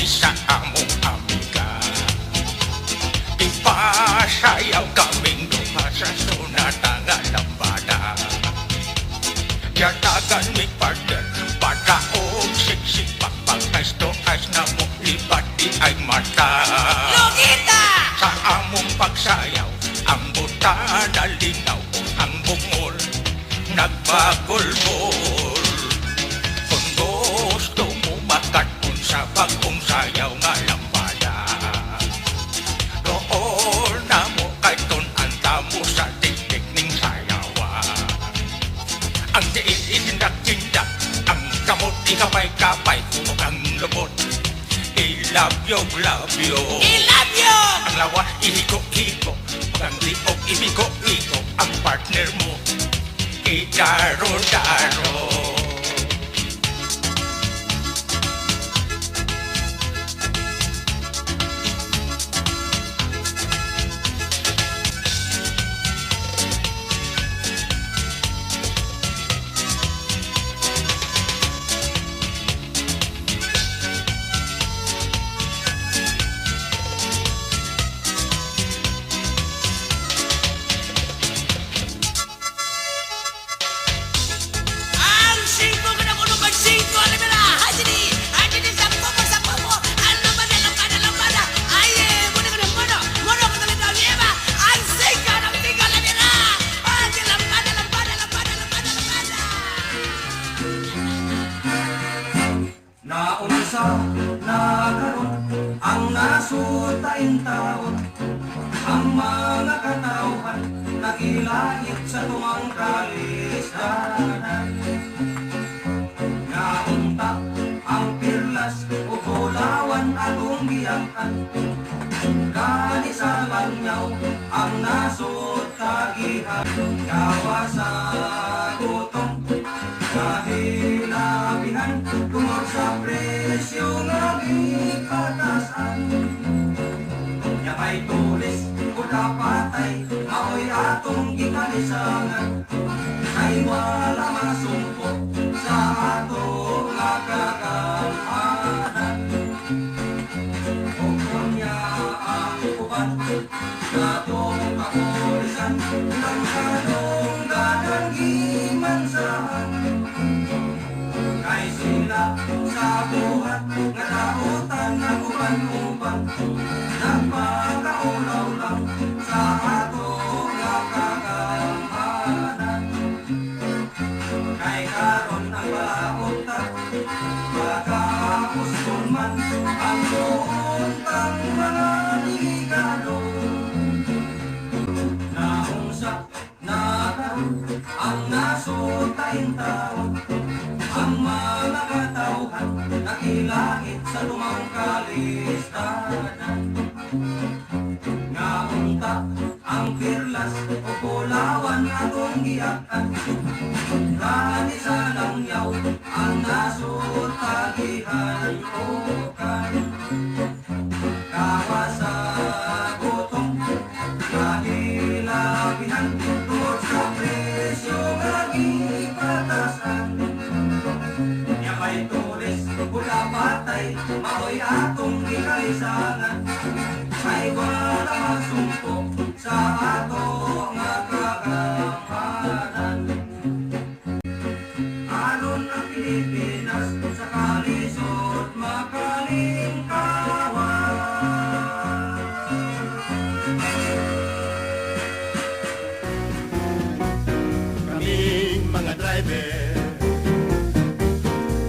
sa among amiga. Ipasayaw kaming duha sa sunata nga lambada. Yatagan mi partner, pagkaog siksik pagpagkas to as na mo libat di ay mata. Lugita! Sa among pagsayaw, ang buta nalinaw, ang bungol nagbagol-gol. Kung gusto mo makatun sa bagong sayaw nga lambada, doon na mo kay tunanta mo sa tiktik ning sayawa. Ang diin itindak-tindak, ang kamot ikapay-kapay, ug ang lubot ilabyo. Ilabyo! Ang lawa ihiko-hiko, ug ang liog ibiko-iko, ang partner mo idaro-daro. Ang singko ka na kuno mag-singko! Alam mo na! Hajini! Sakpo mo! Ang lambada! Ay, muna ka na mono! Mono ka na lang niya! Ang singko! Alam mo na! Ay, lambada! Naunsa na karon ang nasutaing taon, ang mga katauhan nagilait sa tumang kalisdanan. Naunta ang pirlas o kulawan atong giyakan, kani sa lanyaw ang nasutagihan. Kawa sa gutom kahilabihan, tungod sa presyo nga gipatasan. Yabay tulis o dapatay, maoy atong gikalisangan, kay wala masumpok sa ato nga kagamanan. Kung kunya ang uban, katong kapulisan, ng kanong ganang gimansahan. Kay sila sa buhat nga dautan ng uban-uban, nagpakaulaw lang sa ato nga kagamanan. Kay karon ang bautan, pagkapuston man ang buuntang mga ligado. Naungsa na karon ang nasutaing taon, ang mga katauhan nakilait sa lumang kalisdanan. Ngaunta ang pirlas o kulawan atong giyakan, kani sa langyaw ang nasutagihan okan. Kawa sa gutom kahilabihan, tungod sa presyo nga gipatasan. Yabay tulis pula patay, maoy atong gikalisangan, kay wala magsumpok sa ato nga kagamanan. Aron ang Pilipinas sa kalisod makalingkawan. Kaming mga driver,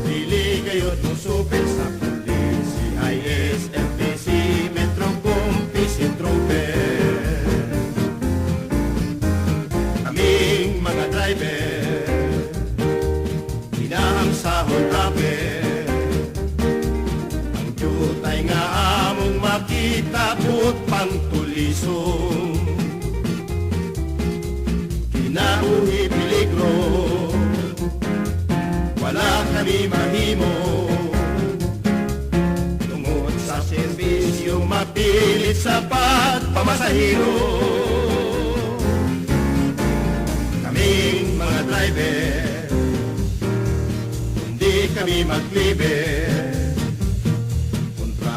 pili kayo tusupin sa pulis, CIS, MPC, Metro Compis, Trooper. Kaming mga driver, hinahang sahod aper, ang jutay nga among makita put pangtulisong. Kinabuhi peligro, wala kami mahimo, tungod sa serbisyo mapilit sa pagpamasahiro. Kaming mga driver, hindi kami maglibe, kontra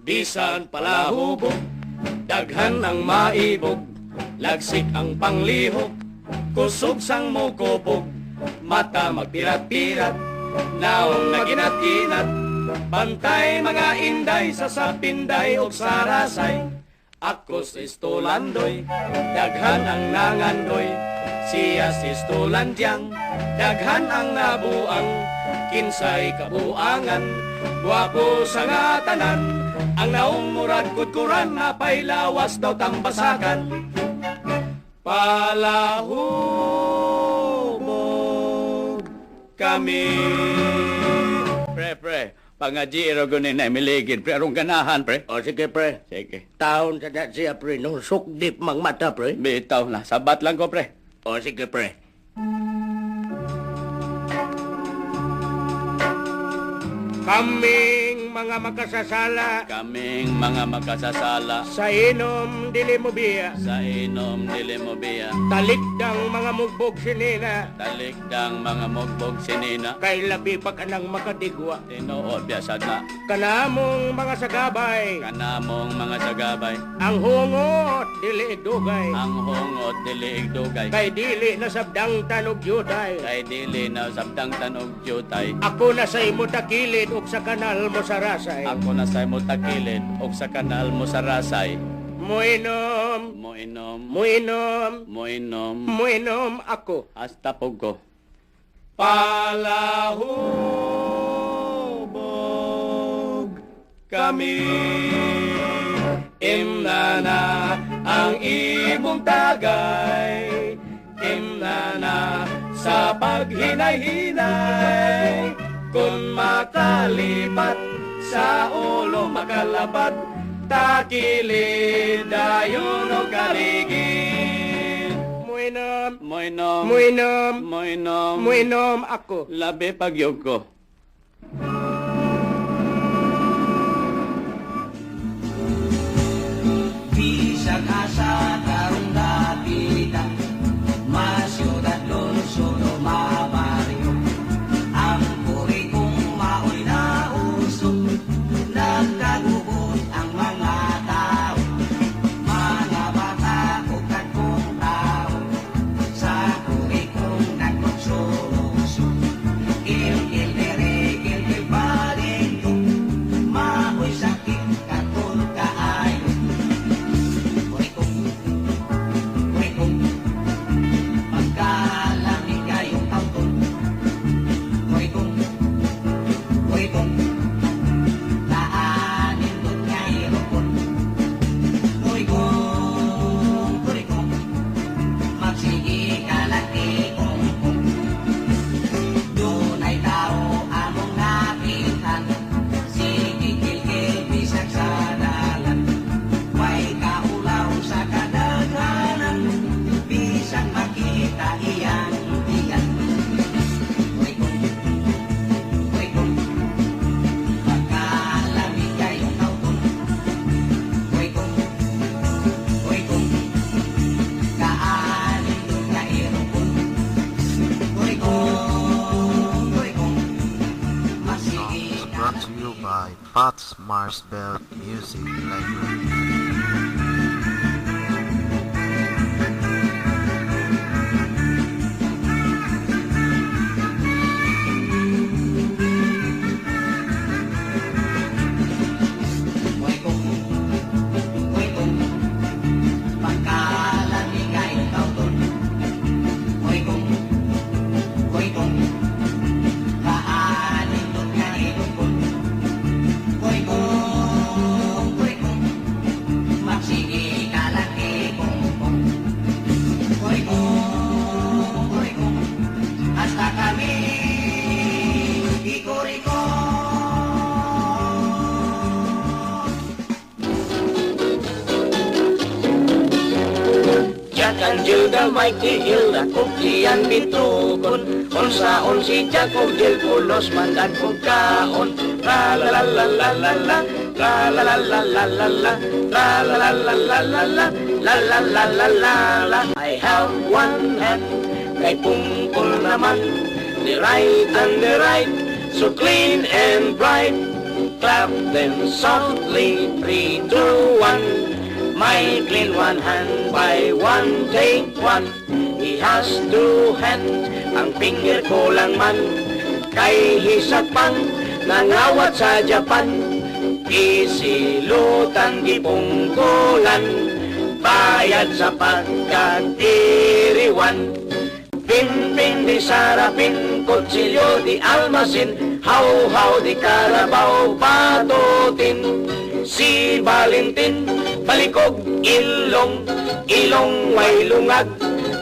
Bisan palahubog, daghan ang maibog, lagsik ang panglihok, kusog sang mukubog, mata magpirat-pirat, naong naginat-inat, bantay mga inday sa sapinday o sarasay. Akos istolandoy, daghan ang nangandoy, siya si stolandyang, daghan ang nabuang, kinsay kabuangan, guwapo sa ngatanan, ang naong murad kudkuran na pailawas daw tambasakan. Palahubog kami. Pre, pangaji irogunin na miligid, pre, arong ganahan, pre. O sige pre, Sige, taon sa dat siya pre, no sukdip mang mata pre. bitaw na, sabat lang ko, pre. O sige pre. Kaming mga makasasala Kaming mga makasasala sa inom dili mo biya. sa inom dili mo biya, Talikdang mga mugbog sinina, talikdang mga mugbog sinina, kay labi pa ka nang makadigwa. tinuod biasa na, Kanamong mga sagabay, kanamong mga sagabay, ang hungot dili dugay, ang hungot dili igdugay, kay dili na sabdang tanog yuday. kay dili na sabdang tanog jutay. Ako na sa imo takilid ug sa kanal mo sa rasay. Ako na sa mo takilid og sa kanal mo sa rasay, Muinom, mo inom, muinom, mo inom, muinom ako. hasta pugo. Palahubog kami, imnana ang imong tagay, imnana sa paghinay-hinay, kung makalipat sa ulo makalabat, takilid dayon o kaligid. Muinom, Mo inom, muinom, mo inom, muinom ako. labi pagyog ko. Bisag asa karong dapita, masyudad lungsod o mabaryo. Ang puri kong maoy na usok, nagkagugot ang mga tao. Mga bata o kagkong tao, sa puri kong nagmagsulusok. Gil-gil dere, gil-gil palito, maoy sakit katol kaayo. Pagkalamig kayong taon, Kurikong, naanin doon nga irokon. Kurikong, magsige kalaki kong. Doon ay tao among nakitan, sige kilkil bisag sa dalan. May kaulaw sa kadaghanan, bisag makita iyang tiyan. Kurikong, pagkalamig kayong taon. Kurikong, kaanin doon nga irokon. Kurikong, magsige Songs brought to you by Fats Marsbell Music Library. Kurikong, pagkalamig kayong taon. Kurikong, kaanin doon nga irokon. Kurikong, magsige kalaki kong. Kurikong, hasta kami ikurikong. Jack and Jill the mighty hill at kukian bitukon. Unsaon si Jack o Jill pulos mandan kong kaon. La la la la la la la, la la la la la la la, la la la la la la la, la la la la la la. I have one hand, kay pungkol naman, the right and the right, so clean and bright. clap them softly, 3, 2, 1. My clean one hand by one, take one. He has 2 hands, ang finger ko lang man. Kay hisakpan, nangawat sa Japan. Isilutan gipungkulan, bayad sa pagkatiriwan. Pinpin di sarapin, kutsilyo di almasin, haw-haw di karabaw patutin. Si Valentin, balikog ilong, ilong way lungag,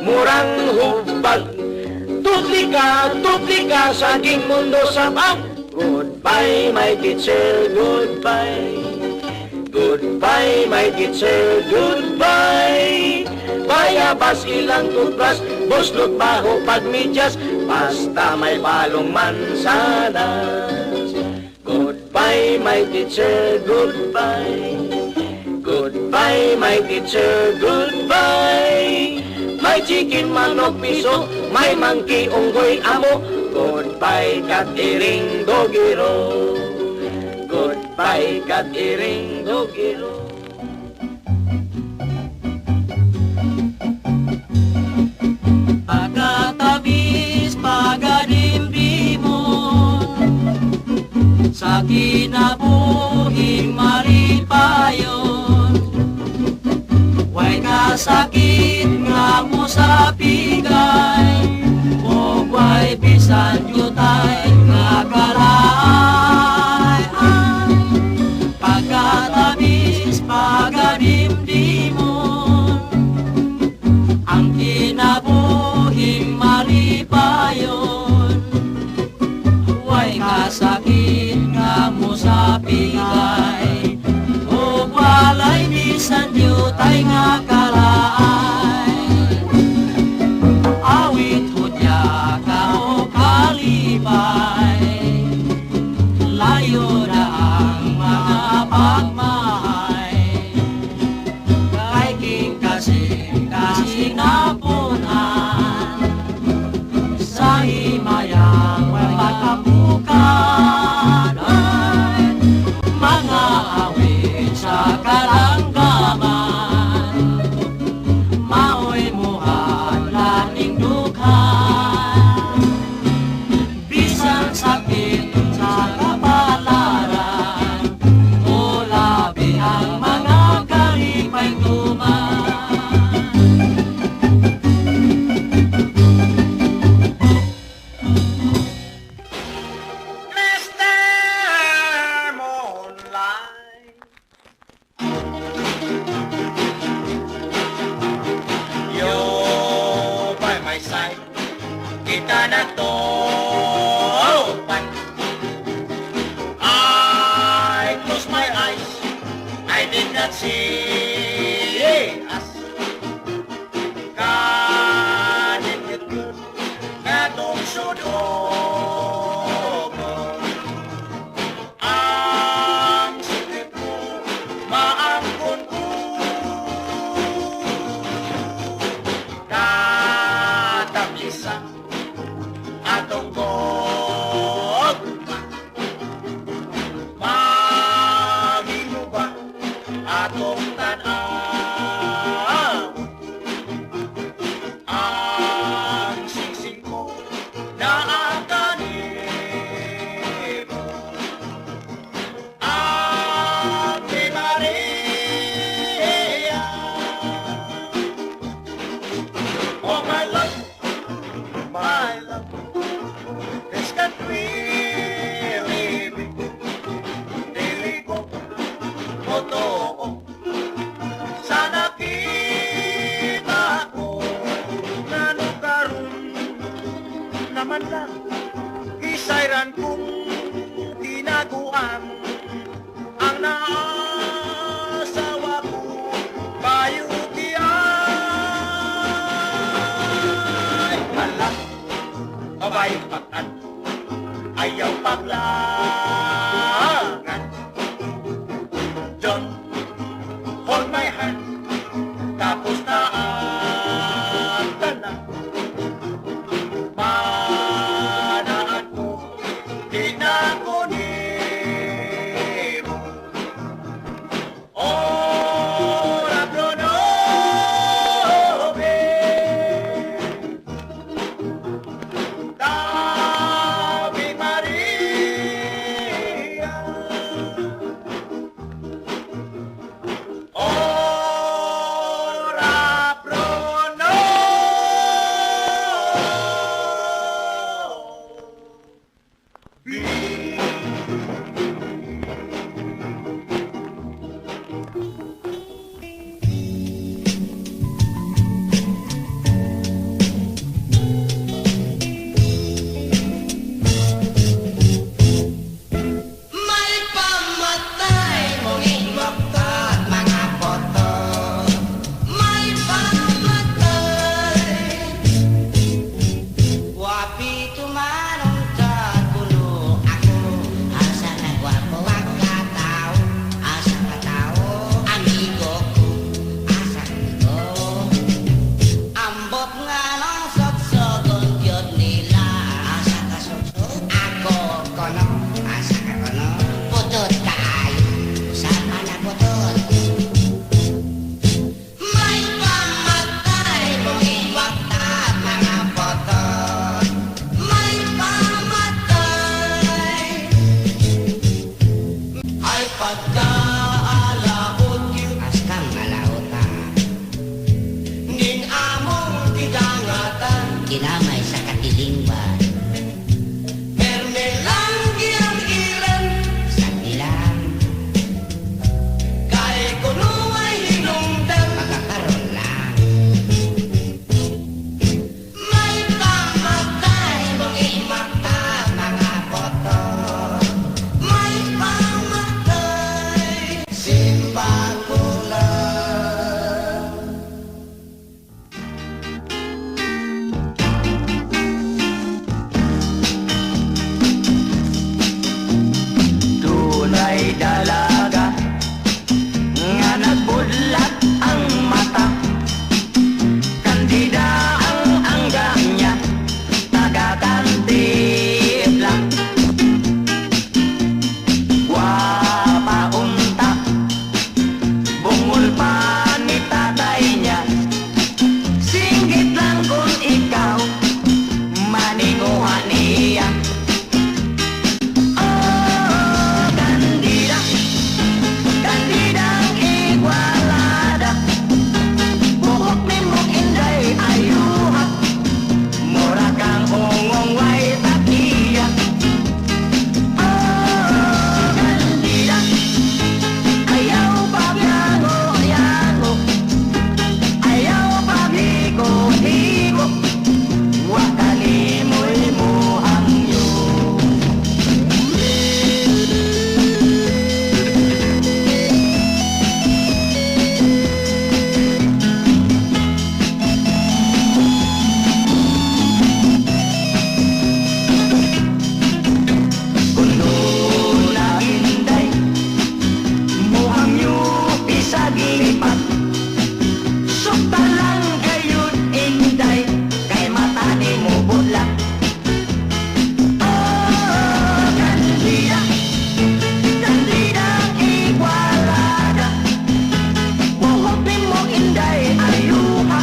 murang hubag. Tuplika sa aking mundo sabang. Goodbye my teacher, goodbye. Goodbye my teacher, goodbye. Bayabas ilang toothbrush, buslot baho pagmedyas, basta may balong mansanas. Goodbye my teacher, goodbye. Goodbye my teacher, goodbye. May chicken, manok, piso, may monkey, unggoy, amo. Goodbye kat iring dogiro. Goodbye kat iring dogiro. Pagkatabis, pagadimdimon, sa kinabuhing maripayon. Way kasakit nga mo sa pigay, o way bisan yutay nga kalay. Pagkatabis, pagadimdimon, ang kinabuhing maripayon. Way kasakit nga mo sa pigay, o walay bisan yutay nga kalay. Awit hudya ka o kalibay, layo na ang mga pagmahay. Kay king kasing napunan, sa himayang pagkapukan. Ay, mga awit sa kalanggaman, maoy muhan laning dukhan. Bisan sakit sa kapalaran, o labi ang mga kalipay tuman. Mr. Moonlight, you're by my side. Kita na to. I close my eyes, I did not see us. Kanin it good, natong sudobon. Ang sikip ko, maangkon ko. Katabisa, atong gogma. Maginuba, atong tanaw. Ang singsing ko, naakanimo. Ave Maria. Oh my love, this can really be. Dili ko, totoo. Sana kita ko, nanukaroon naman lang. Isayran kong tinaguan ang naasawa ko. Bayutiay hala, abay patan, ayaw paglangan. John, hold my hand, tapos na ang tanan. Manaan ko, di na ko ni May pamatay mong imaktat mga boto. May pamatay. Wapi tumanong kagulo ako. Asa nagwapo ang katao. Asa katao, amigo ko. Asa ko. Ambot nga ng sotsogon yun nila. Asa ka sotsog, ako kono. Asa ka kono, putot ka ay. Usapan na putot. May pamatay mong iwaktat mga botot. May pamatay. Ay pagkaalaot yun. Askang malauta. Ning among tigangatan. Kinamay sa katilingban. Permelang giyang ilan. Sa ilang. Kay kuno ay hinungdan. Makakaroon lang. May pamatay mong imakta mga boto. May pamatay. Simba ko lang. Tunay dalaga nga nagbudlat ang mata. Kandida ang angga niya, taga-kantip lang. Wapa unta, bungol pa ni tatay niya. Singgit lang kung ikaw maninguha niya. Oh, kandida, kandidang igualada. Buhok ni mong inday ayuha. Mura kang ungong way takiya. Oh, kandida, ayaw pagyango-yango. Ayaw paghigo-higo. Wakalimoy mo hangyo. Kuno na inday, muhang nyo isaglipat. Sukta lang kayo't inday, kay mata ni mo bulak. Oh, kandida, kandidang igualada. Buhok ni mo inday ayuha.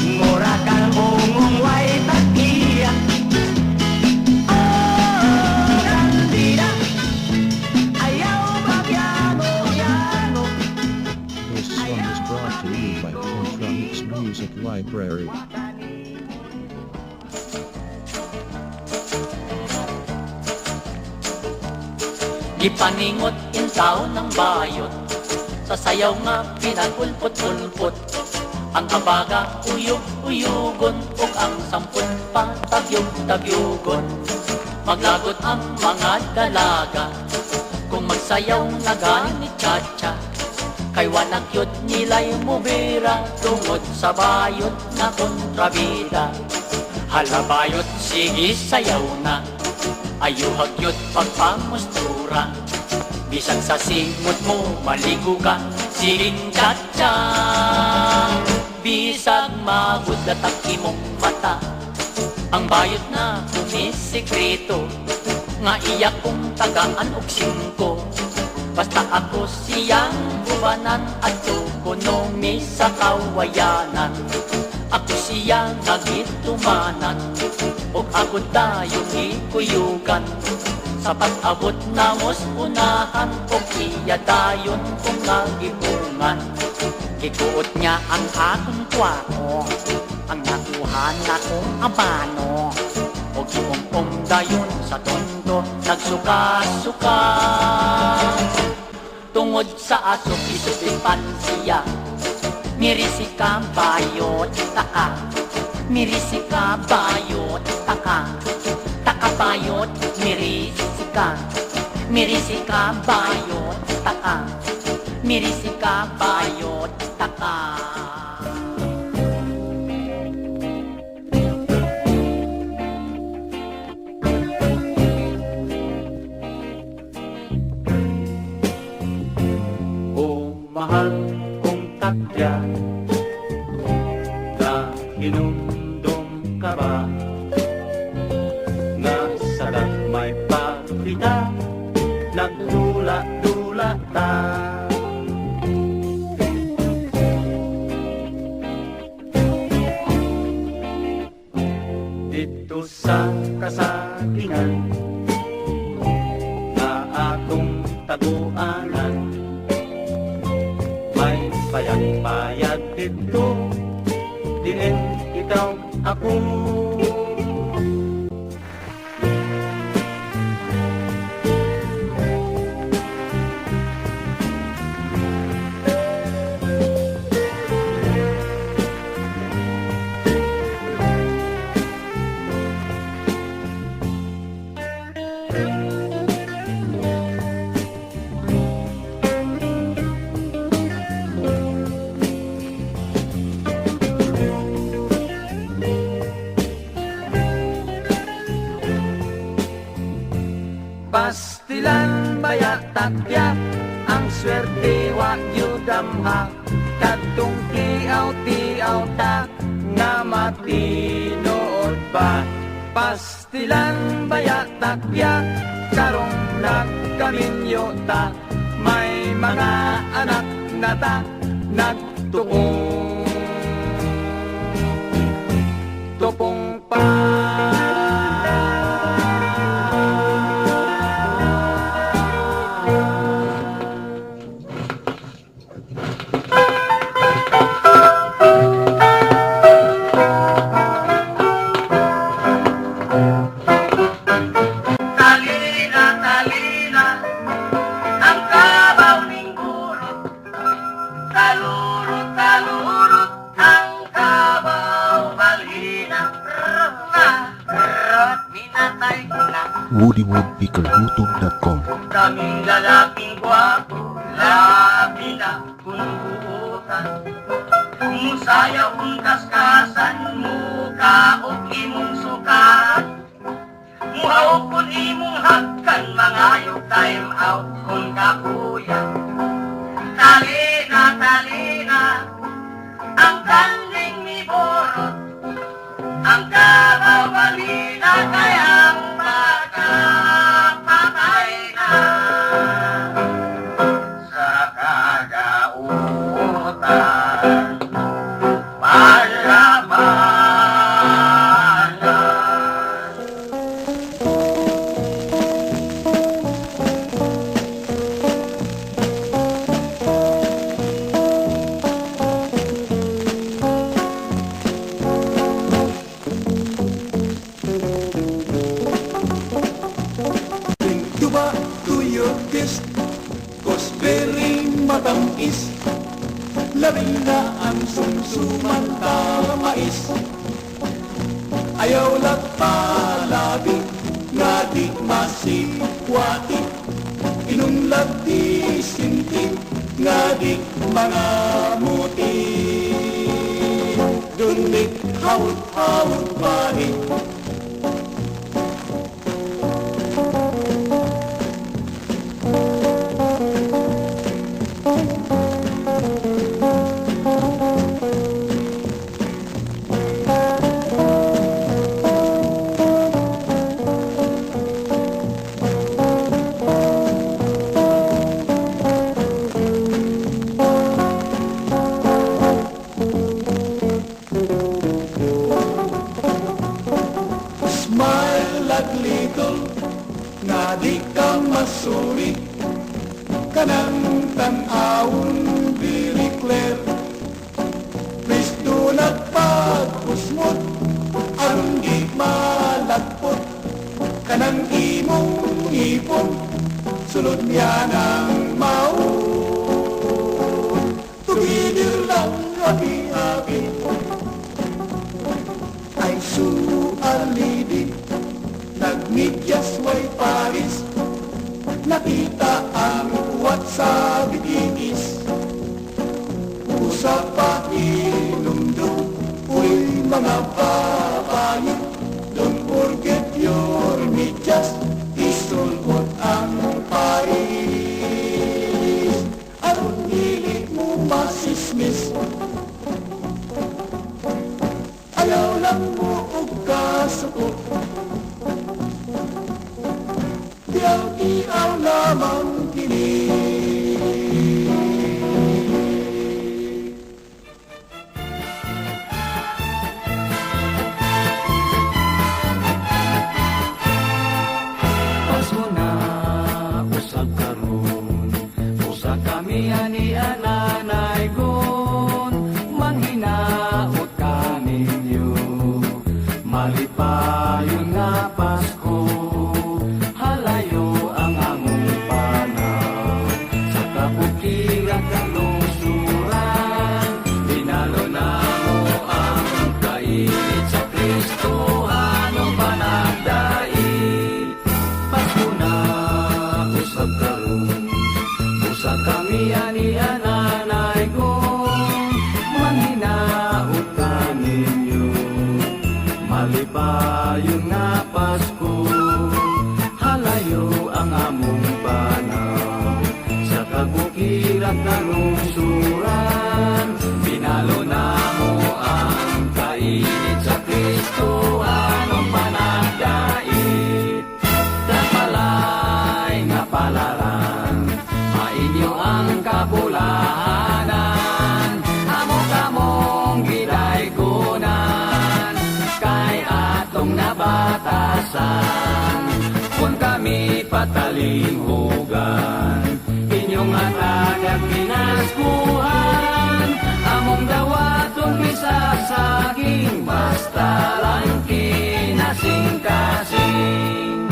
Ngura kang ungong way takiya. Oh, kandida, ayaw pagyango-yango. This song is brought to you by Contronics Music Library. Ipaningot in tao ng bayot, sa sayaw nga pinagulpot-ulpot. Ang abaga uyog-uyugon, ug ang sampun pa tagyog-tagyugon. Maglagot ang mga dalaga, kung magsayaw na galing ni Chacha. Kay walang yun nila'y mubira, tungod sa bayot na kontrabida. Halabayot, sige sayaw na, ayuhag yun pagpamustura. Bisag sa simot mo, maligo ka, siling Chacha. Bisag magulat ang imong mata, ang bayot na kumisikreto, nga iyak kong tagaan og singko. Basta ako siyang buwanan at tukonomi sa kawayanan. Ako siya nagitumanan, og agod tayong ikuyugan. Sa pag-abot na mos unahan, og iya dayon kung nagibungan. Gikuot niya ang akong kwako, ang nakuhan na kong abano, og Kung dayon sa tondo nagsuka-suka. Tungod sa aso isupipan siya, mirisi ka bayot taka, mirisi ka bayot taka, taka bayot mirisi ka, mirisi ka bayot taka, mirisi ka bayot taka. Mahal kong tatya, nahinumdum ka ba? Nga sa may pagpita, nagdula-dula ta. Dito sa kasagingan, na akong taguanan, payag-payag dito, dinin ikaw ako. Pastilan bayat takyak, ang swerte wa yudamha. Kadtong tiaw-tiaw ta, nga matinood ba? Pastilan bayat takyak, karong nagkaminyo ta. May mga anak na ta, nagtukong tupong pa. WoodyWoodPickerHutong.com. Daming lalaking gwapo, labi na kulutan. Musayaw kung kaskasan, mukaot imong sukat. Muhaw kung imong hakkan, mangayog time out kung kakuya. Talina, ang kanding ni Borot, ang kababalina kayang magkapatay na sa kagautan payamanan. Tuba to your kiss, cause very matamis. Labing na ang sumsuman tamais. Ayaw lang palabi, nga di masikwati. Inunlag di sinti, nga di mga muti. Dunik hawt-hawt pari. Nga di ka masuri, kanang tan-awon very clear. Please do not pagkusmot, aron di malagpot. Sunod niya ng maun. Tugidir lang habi-habi ay sualidi. Nagmidyas way Paris, nakita ang uwat sa bikinis. Usap pa inumdum, uy mga babae, don't forget your medyas, isulbot ang Paris. Anong hilig mo masismis? Ayaw lang mo og kasukot, diyaw-diyaw lamang kini. Pasko na usag karon, usa kami ani ananay gon, manghinaot kaninyo, malipayon nga Pasko, halayo ang among panaw, sa kabukiran kalungsuran, dinalo na mo ang kainit sa Kristo, anong panagdait. Pasko na usab karon, usa kami ani ananay gon, manghinaot kaninyo, malipayon nga Pasko, halayo ang among panaw, sa kabukiran kalungsuran, binalo na mo ang kainit sa Kristo, anong panagdait. Kapalay nga palaran, mainyo ang kabulahanan, amo-kamong gidaygonan, kay atong nabatasan. Kung kami patalinghugan, inyong atagag pinaskuhan, among dawaton bisasaging, basta lang kinasing-kasing.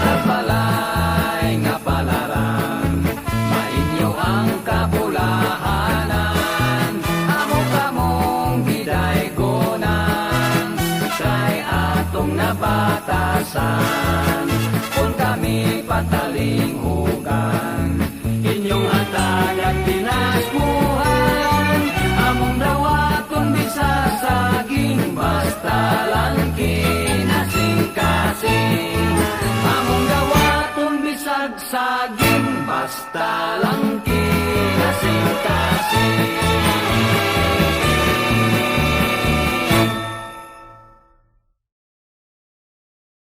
Kapalay nga palaran, mainyo ang kabulahanan, amo-kamong gidaygonan, kay atong nabatasan. Kung kami patalinghugan, inyong hatag at pinaskuhan, among dawaton bisasaging, basta lang kinasing-kasing. Among dawaton bisagsaging, basta lang kinasing-kasing.